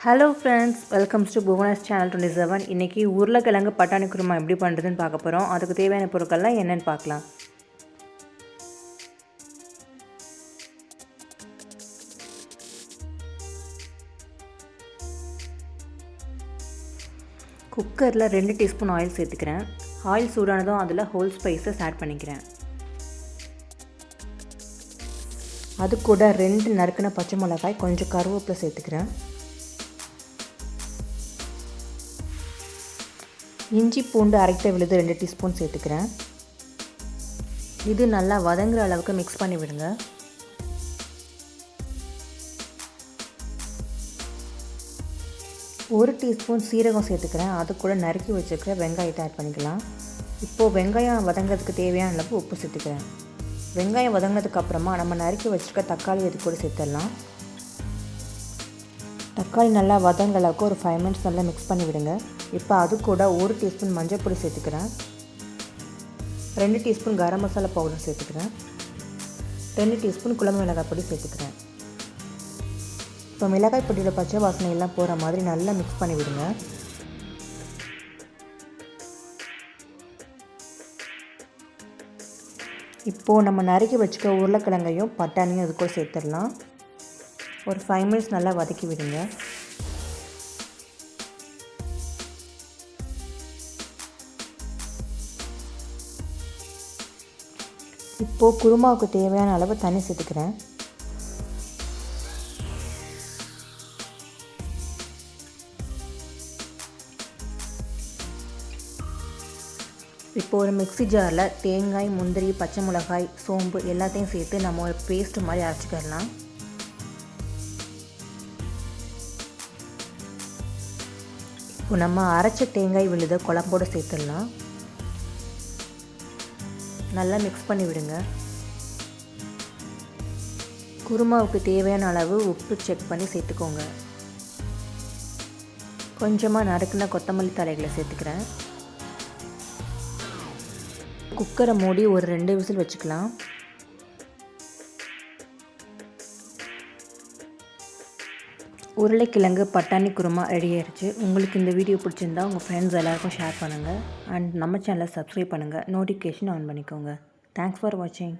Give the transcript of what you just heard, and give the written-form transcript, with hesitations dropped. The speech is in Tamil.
Hello friends, welcomes to Bhuvana's channel 27. இன்றைக்கி உருளைக்கிழங்கு பட்டாணி குருமா எப்படி பண்ணுறதுன்னு பார்க்க போகிறோம். அதுக்கு தேவையான பொருட்கள்லாம் என்னென்னு பார்க்கலாம். குக்கரில் 2 டீஸ்பூன் ஆயில் சேர்த்துக்கிறேன். ஆயில் சூடானதும் அதில் ஹோல் ஸ்பைசஸ் ஆட் பண்ணிக்கிறேன். அது கூட 2 நறுக்கின பச்சை மிளகாய், கொஞ்சம் கருவேப்பிலை சேர்த்துக்கிறேன். இஞ்சி பூண்டு அரைத்த விழுது 2 டீஸ்பூன் சேர்த்துக்கிறேன். இது நல்லா வதங்குற அளவுக்கு மிக்ஸ் பண்ணி விடுங்க. ஒரு டீஸ்பூன் சீரகம் சேர்த்துக்கிறேன். அது கூட நறுக்கி வச்சுருக்கிற வெங்காயத்தை ஆட் பண்ணிக்கலாம். இப்போது வெங்காயம் வதங்கிறதுக்கு தேவையான அளவு உப்பு சேர்த்துக்கிறேன். வெங்காயம் வதங்கினதுக்கப்புறமா நம்ம நறுக்கி வச்சுருக்க தக்காளி இது கூட சேர்த்துடலாம். தக்காளி நல்லா வதங்குற அளவுக்கு ஒரு 5 மினிட்ஸ் நல்லா மிக்ஸ் பண்ணி விடுங்க. இப்போ அது கூட 1 டீஸ்பூன் மஞ்சள் பொடி சேர்த்துக்கிறேன். 2 டீஸ்பூன் கரம் மசாலா பவுடர் சேர்த்துக்கிறேன். 2 டீஸ்பூன் குழம்பு மிளகாய் பொடி சேர்த்துக்கிறேன். இப்போ மிளகாய் பொடியோட பச்சை வாசனை எல்லாம் போகிற மாதிரி நல்லா மிக்ஸ் பண்ணி விடுங்க. இப்போது நம்ம நறுக்கி வச்சுக்க உருளைக்கிழங்கையும் பட்டாணியும் இது கூட சேர்த்துடலாம். ஒரு 5 மினிட்ஸ் நல்லா வதக்கி விடுங்க. இப்போது குருமாவுக்கு தேவையான அளவு தண்ணி சேர்த்துக்கிறேன். இப்போ ஒரு மிக்ஸி ஜாரில் தேங்காய், முந்திரி, பச்சை மிளகாய், சோம்பு எல்லாத்தையும் சேர்த்து நம்ம ஒரு பேஸ்ட் மாதிரி அரைச்சிக்கலாம். இப்போ நம்ம அரைச்ச தேங்காய் விழுத குழம்போடு சேர்த்துடலாம். நல்லா மிக்ஸ் பண்ணி விடுங்க. குருமாவுக்கு தேவையான அளவு உப்பு செக் பண்ணி சேர்த்துக்கோங்க. கொஞ்சமாக நறுக்குன கொத்தமல்லி தழைகளை சேர்த்துக்கிறேன். குக்கரை மூடி ஒரு 2 விசில் வச்சுக்கலாம். உருளைக்கிழங்கு பட்டாணி குருமா ரெடி ஆயிடுச்சு. உங்களுக்கு இந்த வீடியோ பிடிச்சிருந்தா உங்கள் ஃப்ரெண்ட்ஸ் எல்லாருக்கும் ஷேர் பண்ணுங்கள். அண்ட் நம்ம சேனலை சப்ஸ்கிரைப் பண்ணுங்கள். நோட்டிஃபிகேஷன் ஆன் பண்ணிக்கோங்க. தேங்க்ஸ் ஃபார் வாட்சிங்.